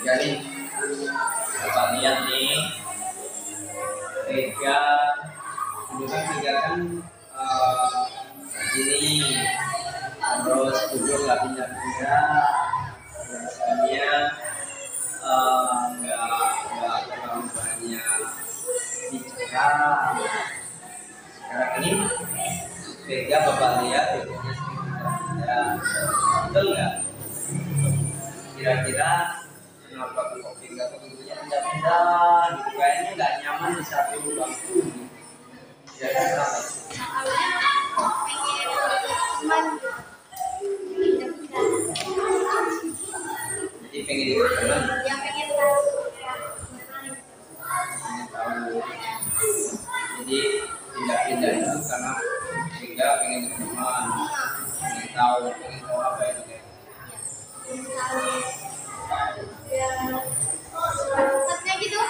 Vega nih, Bapak lihat nih, Vega, dulu kan Vega kan gini, terus duduk nggak pindah-pindah, biasanya nggak terlalu banyak bicara. Sekarang ini Vega Bapak lihat Veganya sering pindah-pindah, betul nggak? Kira-kira kenapa kok Vega pintunya pindah-pindah gitu, kayaknya nggak nyaman di satu bangku gitu. Kira-kira kenapa? Jadi pengen ikut teman. Pengen tahu. Jadi pindah-pindah itu karena Vega pengen ikut teman, pengen tahu apa itu kayak. Sifatnya gitu.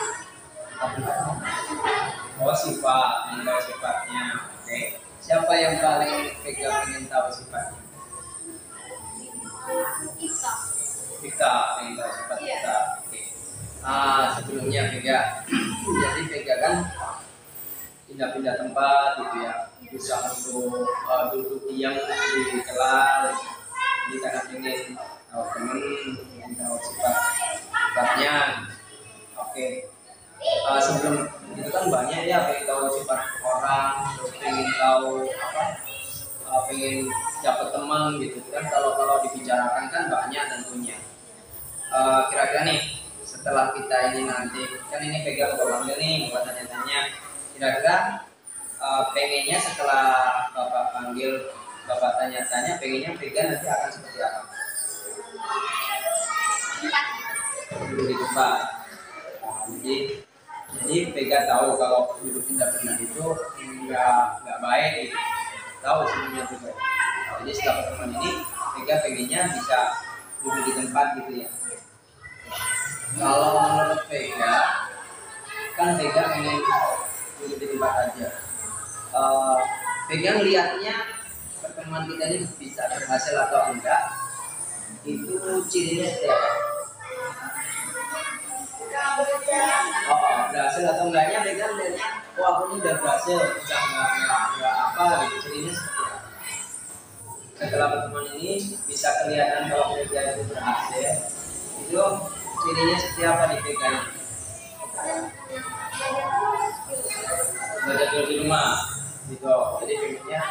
Oh, sifat, ingin tahu sifatnya. Oke. Siapa yang paling Vega ingin tahu sifatnya? Kita ingin tahu sifat kita. Oke. Sebelumnya Vega, jadi Vega kan pindah-pindah tempat gitu ya, bisa untuk duduk diam di kelas. Jadi karena ingin tahu teman, ingin tahu sifatnya. Oke. Sebelum itu kan banyak ya pengen tahu sifat orang, terus pengen tahu pengen dapat teman gitu kan. Kalau dibicarakan kan banyak tentunya. Kira-kira nih setelah kita ini nanti kan ini Vega Bapak panggil nih buat tanya-tanya, kira-kira pengennya setelah Bapak panggil, Bapak tanya-tanya, pengennya Vega nanti akan seperti apa? Duduk di tempat. Jadi Vega tahu kalau duduk pindah-pindah itu nggak baik gitu. Tahu sebelumnya juga. Jadi setelah pertemuan ini Vega pengennya bisa duduk di tempat gitu ya. Kalau menurut Vega, kan Vega pengen duduk di tempat aja. Vega melihatnya pertemuan kita ini bisa berhasil atau enggak, itu cirinya seperti apa? Berhasil atau enggaknya Vega melihatnya, aku ini udah berhasil, udah nggak apa gitu, cirinya seperti apa? Setelah pertemuan ini bisa kelihatan kalau Vega itu berhasil, itu cirinya seperti apa di Vega ini? Belajar di rumah gitu. Jadi pengennya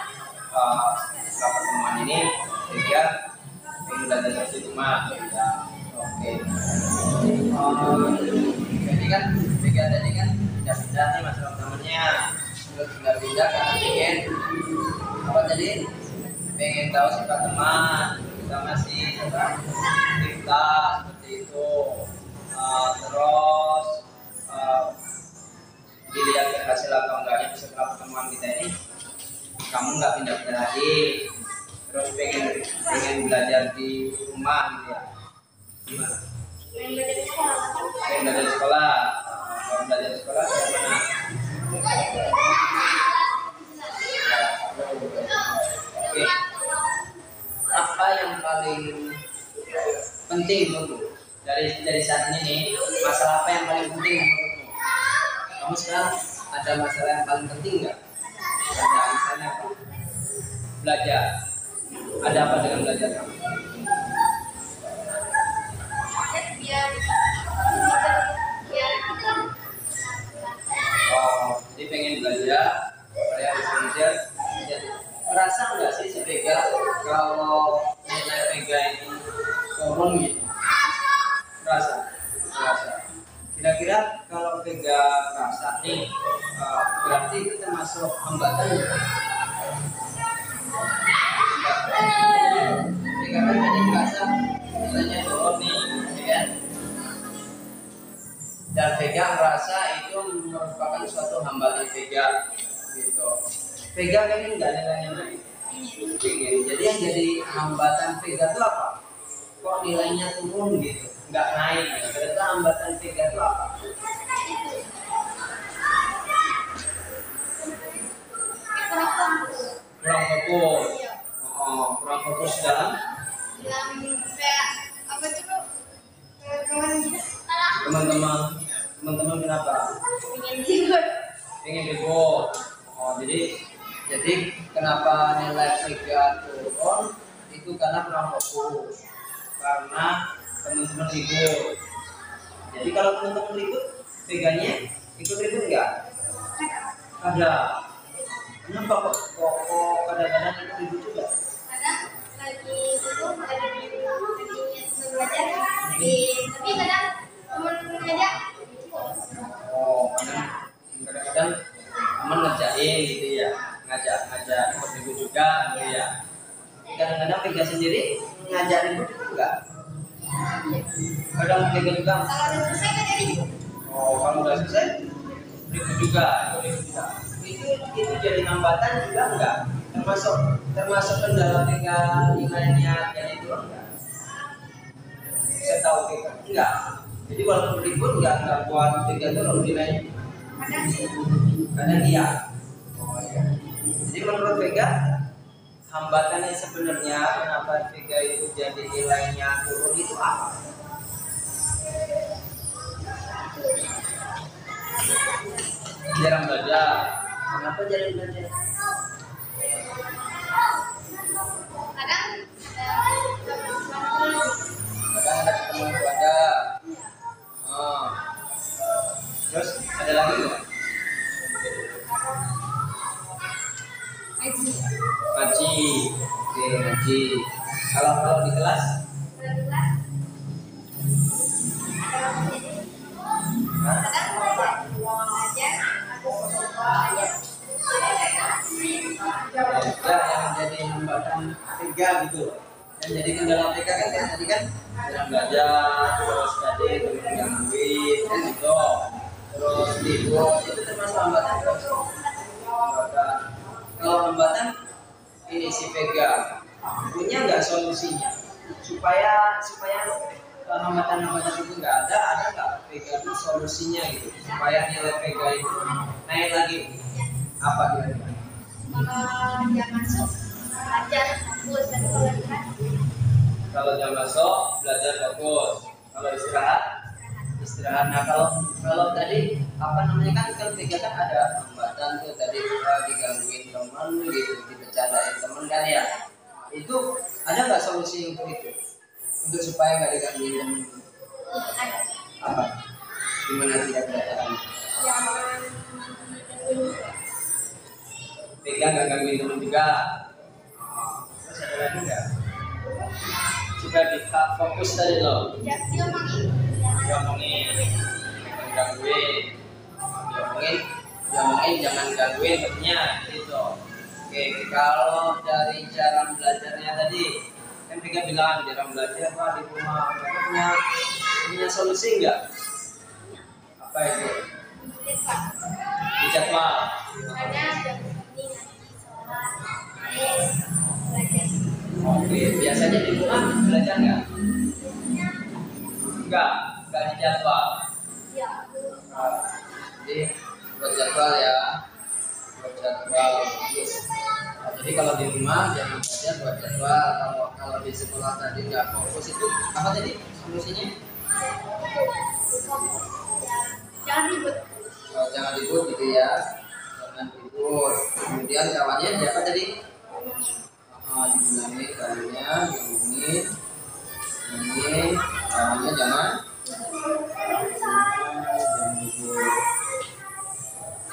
setelah pertemuan ini Vega pengen belajar di rumah ya. Oke. Jadi kan Vega tadi kan pindah-pindah nih masalah temannya, terus pindah-pindah karena pengen apa tadi? Pengen tahu sifat teman, kita masih kita seperti itu. Terus dilihat berhasil atau enggaknya setelah pertemuan kita ini, kamu nggak pindah-pindah lagi, terus pengen belajar di rumah gitu ya. Gimana? Pengen belajar di sekolah. Kalau belajar di sekolah gimana? Oke. Apa yang paling penting menurutmu dari saat ini nih? Masalah apa yang paling penting menurutmu? Kamu sekarang ada masalah yang paling penting nggak? Ada misalnya apa? Belajar. Ada apa dengan belajar kamu? Jadi pengen belajar supaya bisa belajar. Merasa nggak sih si Vega kalau nilai Vega ini turun gitu? Merasa. Kira-kira kalau Vega merasa nih, berarti itu termasuk hambatan. Vega kan tadi merasa nilainya turun nih, ya. Dan Vega merasa itu merupakan suatu hambatan Vega gitu. Vega kan nggak nilainya naik. Jadi yang jadi hambatan Vega itu apa? Kok nilainya turun gitu, nggak naik gitu. Ternyata hambatan Vega itu apa? Kurang fokus. Kurang fokus dalam kayak apa tuh? Teman-teman kenapa? Ingin tidur. Pengen ribut. Oh, jadi kenapa nilai Vega turun itu karena kurang fokus, karena teman-teman ribut. Jadi kalau teman-teman ribut, Veganya ikut ribut enggak? Ada. Kenapa kok kadang-kadang ikut ribut juga? Kadang lagi itu lagi belajar tapi kadang teman ngajak. Oh, kadang-kadang teman ngerjain gitu ya, ngajak ikut ribut juga gitu ya. Kadang-kadang Vega sendiri ngajak ribut juga enggak? Kadang Vega juga. Kalau udah selesai kan jadi. Oh, kalau udah selesai ribut juga, ribut juga. Itu jadi hambatan juga enggak? Termasuk kendala Vega nilainya jadi turun enggak? Saya tahu Vega enggak. Jadi walaupun ribut enggak buat Vega turun nilainya. Kadang iya. Oh iya. Jadi menurut Vega, hambatannya sebenarnya kenapa Vega itu jadi nilainya turun itu apa? Jarang belajar. Kenapa jarang belajar? Kadang Kadang ada ketemu keluarga. Oh. Terus ada lagi nggak? ngaji. Ngaji. Oke, ngaji. Kalau di kelas? Hah? Ya, yang jadi hambatan Vega gitu. Yang jadi kendala Vega kan tadi kan jarang belajar, terus tadi gangguin kan gitu. Terus libur itu termasuk hambatan terus. Kalau hambatan ini si Vega punya nggak solusinya supaya hambatan-hambatan itu nggak ada nggak Vega itu solusinya gitu supaya nilai Vega itu naik lagi apa kira-kira? Kalau dia masuk belajar fokus dan Kalau jam masuk belajar fokus, kalau istirahat. Nah kalau tadi apa namanya kan Vega kan ada hambatan tuh tadi digangguin teman gitu, dibicarain teman kan ya. Itu ada nggak solusi untuk itu? Untuk supaya nggak digangguin teman? Apa? Gimana tidak belajar? Vega nggak gangguin teman juga. Terus ada lagi nggak? Supaya kita fokus tadi loh. Diomongin, jangan gangguin temennya gitu. Oke, kalau dari cara belajarnya tadi kan Vega bilang jarang belajar apa di rumah, Vega punya solusi enggak? Apa itu? Di jadwal. Oke, biasanya di rumah belajar nggak? Enggak di jadwal. Jadi buat jadwal ya, buat jadwal khusus. Jadi kalau di rumah jangan belajar buat jadwal. Kalau di sekolah tadi nggak fokus itu apa tadi solusinya? Jangan ribut gitu ya, jangan ribut. Kemudian kawannya siapa tadi? Dibilangin kawannya, diomongin, kawannya jangan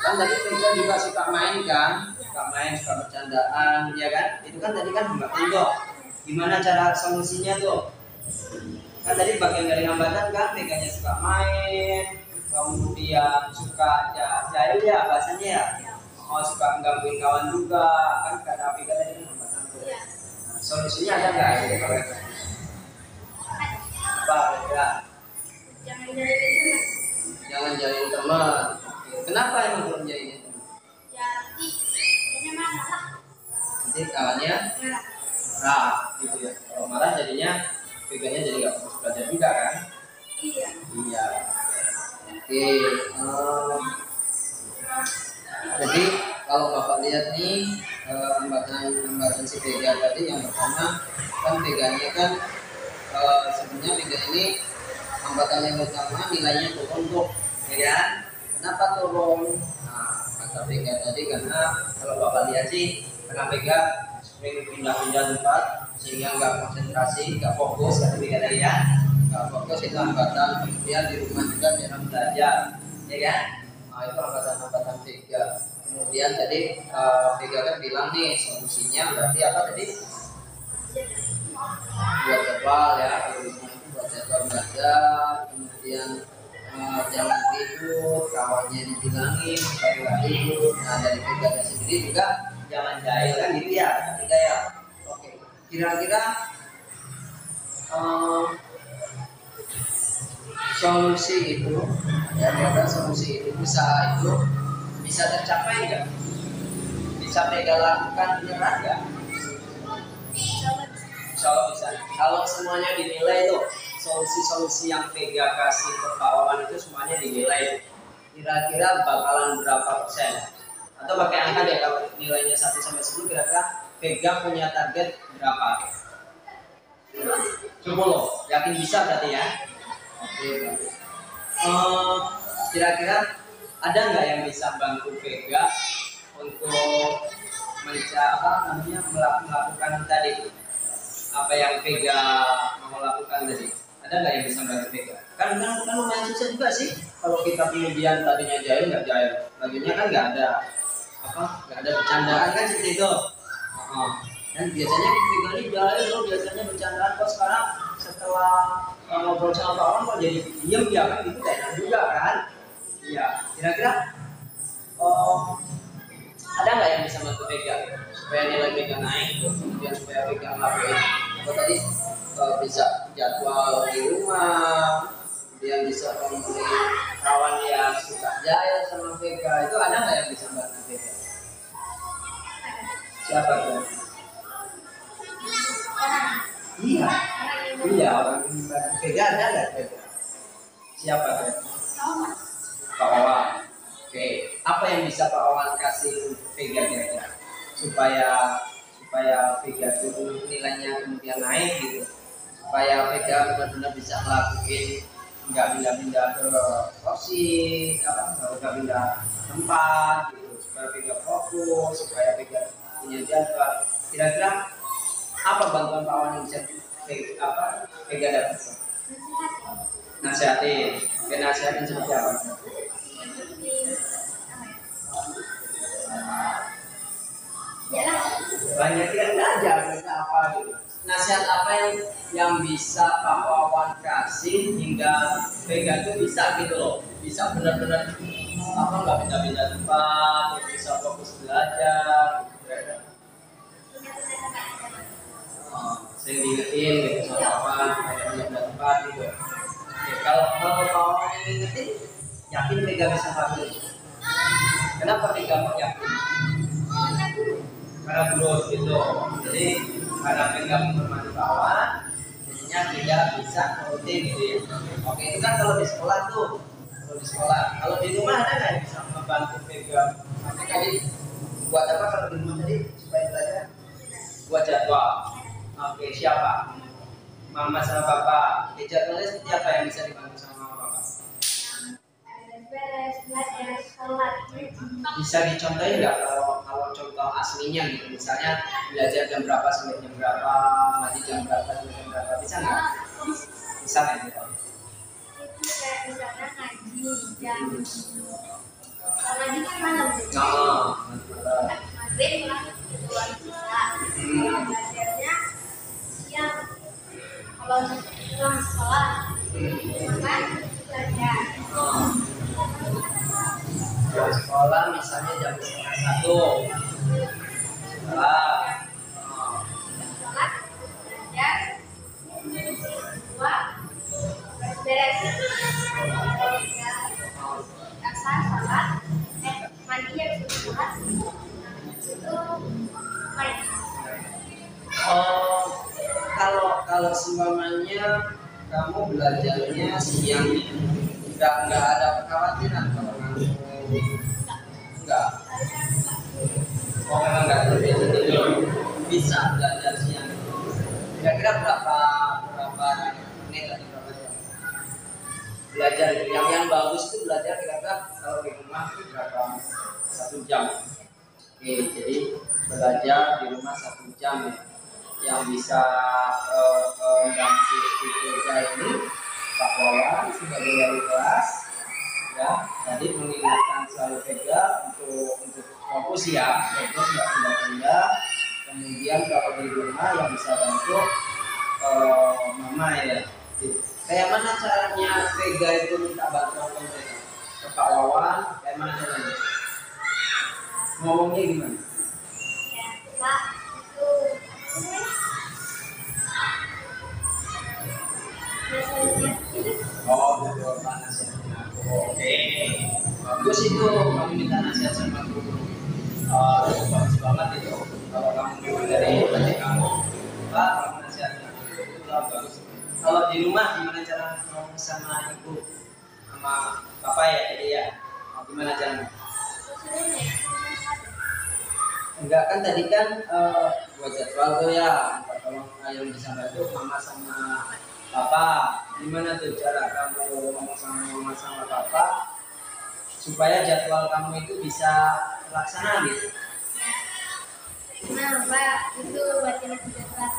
kan tadi Vega juga suka main kan, suka bercandaan ya kan, itu kan tadi kan hambatan tuh. Gimana cara solusinya tuh? Kan tadi bagian dari hambatan kan Veganya suka main, kemudian suka jahil ya bahasanya ya, suka menggangguin kawan juga kan, kata Vega tadi kan hambatan tuh. Nah, solusinya ada nggak gitu kalau apa Vega? Jangan jahilin teman. Kenapa emang belum jahilin teman? Ya Nanti kawannya marah gitu ya. Kalau marah jadinya Veganya jadi nggak fokus belajar juga kan? Iya. Oke. Jadi kalau Bapak lihat nih hambatan si Vega tadi yang pertama kan Veganya kan sebenarnya Vega ini hambatan yang utama nilainya turun tuh, ya kan? Kenapa turun? Nah, kata Vega tadi karena kalau Bapak lihat sih, karena Vega sering pindah-pindah tempat sehingga nggak konsentrasi, nggak fokus, kata Vega tadi ya. Nggak fokus itu hambatan, kemudian di rumah juga jarang belajar, ya kan? Nah, itu hambatan-hambatan Vega. Kemudian tadi Vega kan bilang nih solusinya berarti apa tadi? Buat jadwal ya, kalau di rumah itu buat jadwal belajar, kemudian jangan tidur, kawannya dibilangin supaya nggak tidur. Nah dari Vega sendiri juga jangan jahil kan gitu ya, ketiga ya. Oke, kira-kira solusi itu, ya kira solusi itu bisa tercapai nggak? Bisa Vega lakukan beneran nggak? Insya Allah bisa. Kalau semuanya dinilai tuh solusi-solusi yang Vega kasih ke Pak Wawan itu semuanya dinilai, kira-kira bakalan berapa persen? Atau pakai angka deh, kalau nilainya 1 sampai 10 kira-kira Vega punya target berapa? 10. Yakin bisa berarti ya? Oke. Kira-kira ada nggak yang bisa bantu Vega untuk melakukan tadi apa yang Vega mau lakukan tadi? Ada nggak yang bisa bantu Vega? Kan lumayan susah juga sih kalau kita kemudian tadinya jahil nggak jahil, laginya kan nggak ada bercandaan kan seperti itu. Dan biasanya Vega ini jahil loh, biasanya bercandaan, kok sekarang setelah ngobrol sama Pak Wawan kok jadi diem ya kan, itu enak juga kan? Iya, kira-kira ada nggak yang bisa bantu Vega supaya nilai Vega naik, kemudian supaya Vega ngelakuin apa tadi, bisa jadwal di rumah, kemudian bisa memenuhi kawan yang suka jahil sama Vega, itu ada nggak yang bisa bantu Vega? Siapa tuh? Iya orang yang bantu Vega ada nggak Vega? Siapa tuh? Pak Wawan. Oke, apa yang bisa Pak Wawan kasih Vega kira-kira supaya Vega itu nilainya kemudian naik gitu, supaya Vega benar-benar bisa ngelakuin, nggak pindah-pindah ke kursi, nggak pindah tempat gitu, supaya Vega fokus, supaya Vega punya jadwal. Kira-kira apa bantuan Pak Wawan yang bisa Vega dapat? Nasihatin. Oke, nasihatin seperti apa? Banyak yang belajar apa gitu. Nasihat apa yang bisa Pak Wawan kasih hingga Vega itu bisa gitu loh, bisa benar-benar nggak pindah-pindah tempat, bisa fokus belajar gitu. Sering diingetin gitu sama Pak Wawan, pindah-pindah tempat gitu. Ya, kalau Pak Wawan ingetin, yakin Vega bisa ngelakuin. Kenapa Vega mau yakin? Karena growth gitu. Jadi karena Vega menghormati Pak Wawan, jadinya Vega bisa nurutin gitu ya. Oke, itu kan kalau di sekolah tuh. Kalau di rumah ada nggak yang bisa membantu Vega? Nanti tadi buat apa kalau di rumah tadi supaya belajar? Buat jadwal. Oke, siapa? Mama sama Papa. Jadwalnya seperti apa yang bisa dibantu sama Mama Papa? Belajar sholat. Bisa dicontohin nggak kalau contoh aslinya gitu, misalnya belajar jam berapa sampai jam berapa, ngaji jam berapa sampai jam berapa, bisa nggak? Bisa nggak gitu? Itu kayak misalnya ngaji jam ngaji kan malam. Maghrib lah keluar bisa. Belajarnya siang. Kalau pulang sekolah makan belajar. Sekolah misalnya jam 1:30 sekolah, belajar, beres, asar, sholat, mandinya bisa sholat, itu main. Kalau seumpamanya kamu belajarnya siang, nggak ada kekhawatiran kalau ngantuk? Enggak. Oh memang nggak terbiasa tidur, bisa belajar siang. Kira-kira berapa menit atau berapa jam? belajar itu yang bagus itu belajar kira-kira kalau di rumah itu berapa 1 jam. Oke, jadi belajar di rumah 1 jam ya. Yang bisa ganti kerja ini Pak Wawan sebagai wali kelas ya, tadi mengingatkan selalu Vega untuk fokus ya, fokus nggak pindah-pindah. Kemudian kalau di rumah yang bisa bantu mama ya. Kayak mana caranya Vega itu minta bantuan ke mereka? Ke Pak Wawan, kayak mana caranya? Ngomongnya gimana? Ya, Pak, itu biasanya Oh, betul Pak nasihatnya. Oke, bagus itu kamu minta nasihat sama guru. Bagus banget itu. Kalau kamu memang dari hati kamu, Pak, kamu nasihatnya itu bagus. Kalau di rumah gimana cara ngomong sama ibu, sama bapak ya, jadi ya, gimana caranya? Enggak kan tadi kan buat jadwal tuh ya, tolong yang bisa bantu mama sama papa. Gimana tuh cara kamu ngomong sama mama sama papa supaya jadwal kamu itu bisa terlaksana gitu? nah, Pak, itu baca sudah kelas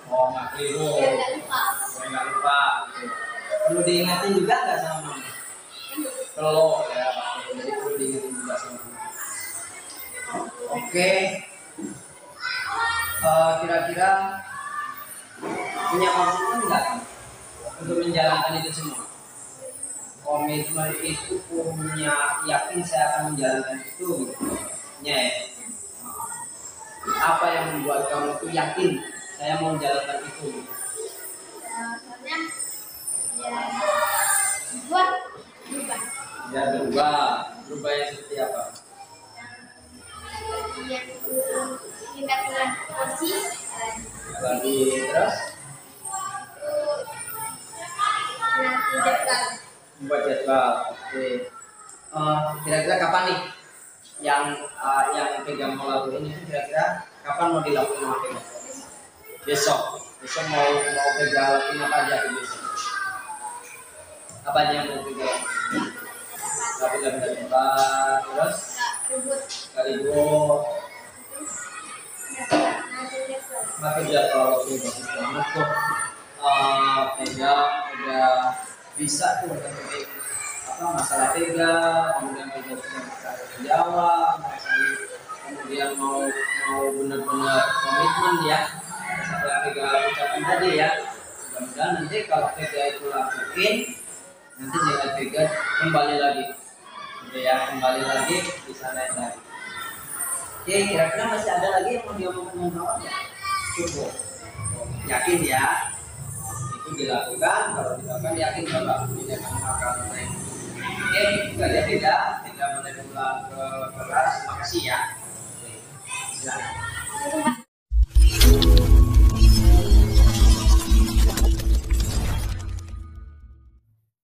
Oh nggak keliru, biar nggak lupa. nggak lupa. Gitu. Perlu diingatin juga nggak sama mama? Perlu ya, jadi perlu diingatin juga sama mama. Oke. Kira-kira punya komitmen nggak untuk menjalankan itu semua? Komitmen itu punya yakin saya akan menjalankan itu gitu. Ya. Apa yang membuat kamu tuh yakin saya mau menjalankan itu? Gitu? Soalnya ya buat berubah. Ya berubah yang seperti apa? Yang pindah bulan kursi Lagi terus nanti jadwal. membuat jadwal. Oke. Kira-kira kapan nih yang pegang mau lakuin itu kira-kira kapan mau dilakukan sama pegang? Besok mau pegang lakuin apa aja tuh besok? Apa aja yang mau pegang? Tapi nggak tempat terus ribut makin jadwal. Oke, bagus banget tuh. Vega udah bisa tuh ngerti apa masalah Vega, kemudian Vega sudah bisa menjawab, kemudian mau benar-benar komitmen ya setelah Vega ucapkan tadi ya. Mudah-mudahan nanti kalau Vega itu lakuin, nanti jangan Vega kembali lagi, gitu ya, kembali lagi bisa naik lagi. Oke, kira-kira masih ada lagi yang mau diomongin dengan kawan ya? Cukup. Yakin ya? Itu dilakukan, kalau dilakukan yakin bahwa tidak akan naik. Oke, itu aja tidak boleh pulang ke kelas. Makasih ya. Oke, silakan.